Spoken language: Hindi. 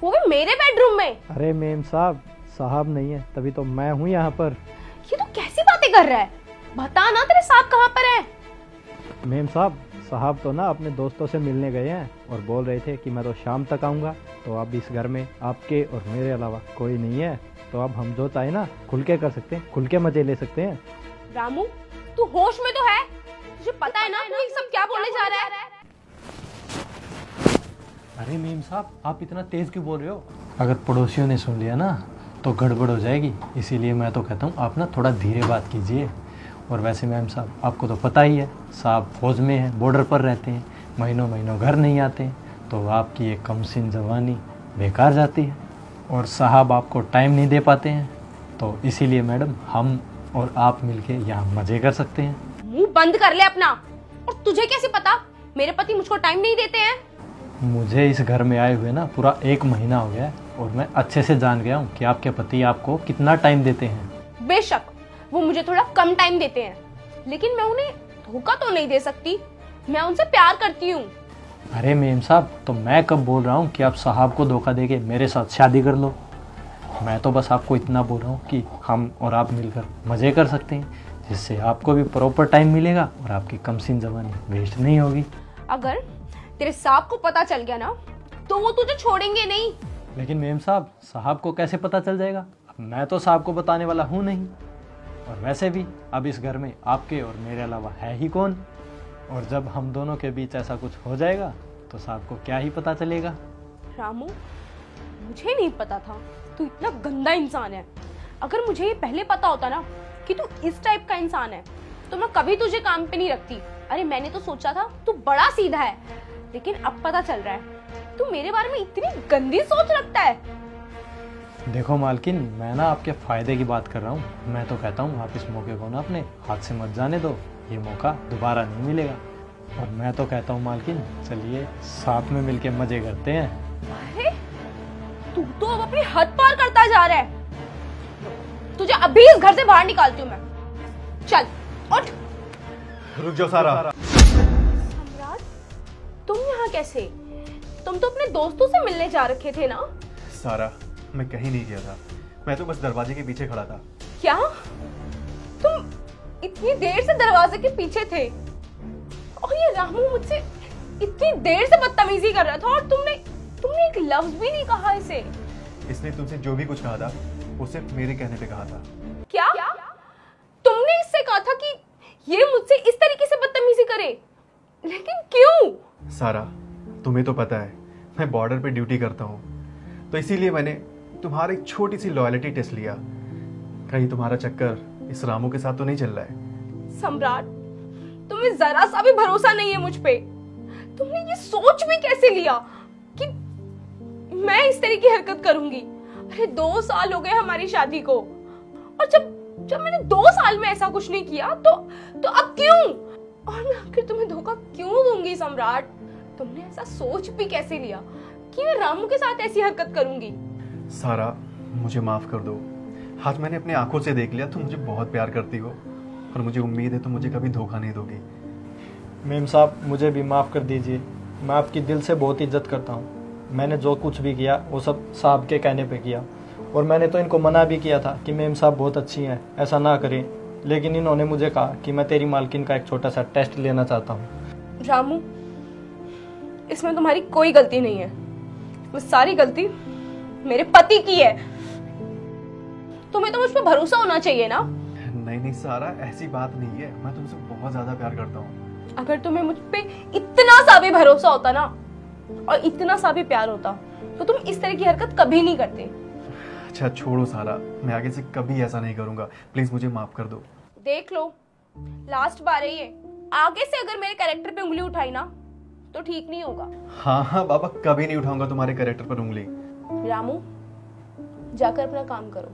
वो भी मेरे बेडरूम में। अरे मेम साहब, साहब नहीं है तभी तो मैं हूँ यहाँ पर। ये तो कैसी बातें कर रहा है? बता ना तेरे साहब कहाँ पर है? मेम साहब तो ना अपने दोस्तों से मिलने गए हैं और बोल रहे थे कि मैं तो शाम तक आऊँगा। तो अब इस घर में आपके और मेरे अलावा कोई नहीं है, तो अब हम जो चाहे ना खुल के कर सकते हैं, खुल के मजे ले सकते हैं। रामू, तू होश में तो है? तुझे पता है ना तू ये सब क्या बोलने जा रहा है? अरे मेम साहब, आप इतना तेज क्यों बोल रहे हो? अगर पड़ोसियों ने सुन लिया ना तो गड़बड़ हो जाएगी, इसीलिए मैं तो कहता हूँ आप ना थोड़ा धीरे बात कीजिए। और वैसे मैम साहब, आपको तो पता ही है साहब फौज में हैं, बॉर्डर पर रहते हैं, महीनों महीनों घर नहीं आते, तो आपकी ये कमसिन जवानी बेकार जाती है। और साहब आपको टाइम नहीं दे पाते हैं, तो इसीलिए मैडम हम और आप मिलके यहाँ मजे कर सकते हैं। मुंह बंद कर ले अपना। और तुझे कैसे पता मेरे पति मुझको टाइम नहीं देते हैं? मुझे इस घर में आए हुए ना पूरा 1 महीना हो गया है और मैं अच्छे से जान गया हूँ कि आपके पति आपको कितना टाइम देते हैं। बेशक वो मुझे थोड़ा कम टाइम देते हैं, लेकिन मैं उन्हें धोखा तो नहीं दे सकती। मैं उनसे प्यार करती हूँ। अरे मेम साहब, तो मैं कब बोल रहा हूँ कि आप साहब को धोखा देके मेरे साथ शादी कर लो। मैं तो बस आपको इतना बोल रहा हूँ कि हम और आप मिलकर मज़े कर सकते हैं, जिससे आपको भी प्रॉपर टाइम मिलेगा और आपकी कमसिन जवानी वेस्ट नहीं होगी। अगर तेरे साहब को पता चल गया ना तो वो तुझे छोड़ेंगे नहीं। लेकिन मेम साहब को कैसे पता चल जाएगा? मैं तो साहब को बताने वाला हूँ नहीं। और वैसे भी अब इस घर में आपके और मेरे अलावा है ही कौन? और जब हम दोनों के बीच ऐसा कुछ हो जाएगा तो साहब को क्या ही पता चलेगा। रामू, मुझे नहीं पता था तू इतना गंदा इंसान है। अगर मुझे ये पहले पता होता ना कि तू इस टाइप का इंसान है तो मैं कभी तुझे काम पे नहीं रखती। अरे मैंने तो सोचा था तू बड़ा सीधा है, लेकिन अब पता चल रहा है तू मेरे बारे में इतनी गंदी सोच रखता है। देखो मालकिन, मैं ना आपके फायदे की बात कर रहा हूँ। मैं तो कहता हूँ आप इस मौके को ना अपने हाथ से मत जाने दो, ये मौका दोबारा नहीं मिलेगा। और मैं तो कहता हूँ मालकिन, चलिए साथ में मिलके मजे करते हैं। अरे तू तो अब अपनी हद पार करता जा रहा है। तुझे अभी इस घर से बाहर निकालती हूँ मैं। चल उठ। रुक जाओ सारा। सम्राट, तुम यहाँ कैसे? तुम तो अपने दोस्तों से मिलने जा रखे थे ना? सारा, मैं कहीं नहीं गया था, मैं तो बस दरवाजे के पीछे खड़ा था। क्या तुम इतनी देर से दरवाजे के पीछे थे? और ये रामू मुझसे इतनी देर से बदतमीजी कर रहा था और तुमने एक लफ्ज भी नहीं कहा इसे। इसने तुमसे जो भी कुछ कहा था वो सिर्फ मेरे कहने पे कहा था। क्या तुमने इससे कहा था कि ये मुझसे इस तरीके से बदतमीजी करे? लेकिन क्यों? सारा, तुम्हें तो पता है मैं बॉर्डर पे ड्यूटी करता हूँ, तो इसीलिए मैंने तुम्हारी एक छोटी सी लॉयल्टी टेस्ट लिया। कहीं तुम्हारा चक्कर इस रामू के साथ तो नहीं चल रहा है? सम्राट, तुम्हें जरा सा भी भरोसा नहीं है मुझ पे। तुमने ये सोच भी कैसे लिया कि मैं इस तरह की हरकत करूंगी? अरे 2 साल हो गए हमारी शादी को, और जब मैंने 2 साल में ऐसा कुछ नहीं किया तो अब क्यों? और मैं आखिर तुम्हें धोखा क्यों दूंगी सम्राट? तुमने ऐसा सोच भी कैसे लिया कि मैं रामू के साथ ऐसी हरकत करूंगी? सारा, मुझे माफ कर दो। आज मैंने अपनी आंखों से देख लिया तुम मुझे बहुत प्यार करती हो, और मुझे उम्मीद है तुम मुझे कभी धोखा नहीं दोगी। मेम साहब, मुझे भी माफ़ कर दीजिए। मैं आपकी दिल से बहुत इज्जत करता हूँ। मैंने जो कुछ भी किया वो सब साहब के कहने पे किया, और मैंने तो इनको मना भी किया था कि मेम साहब बहुत अच्छी हैं, ऐसा ना करें। लेकिन इन्होंने मुझे कहा कि मैं तेरी मालकिन का एक छोटा सा टेस्ट लेना चाहता हूँ। रामू, इसमें तुम्हारी कोई गलती नहीं है। वो सारी गलती मेरे पति की है। तुम्हें तो मुझ पर भरोसा होना चाहिए ना। नहीं सारा, ऐसी बात नहीं है, मैं तुमसे बहुत ज्यादा प्यार करता हूँ। अगर तुम्हें मुझ पे इतना सा भी भरोसा होता ना और इतना सा भी प्यार होता तो तुम इस तरह की हरकत कभी नहीं करते। अच्छा छोड़ो सारा, मैं आगे से कभी ऐसा नहीं करूंगा, प्लीज मुझे माफ कर दो। देख लो, लास्ट बार है ये। आगे से अगर मेरे कैरेक्टर पे उंगली उठाई ना तो ठीक नहीं होगा। हाँ बाबा, कभी नहीं उठाऊंगा तुम्हारे कैरेक्टर पर उंगली। रामू, जाकर अपना काम करो।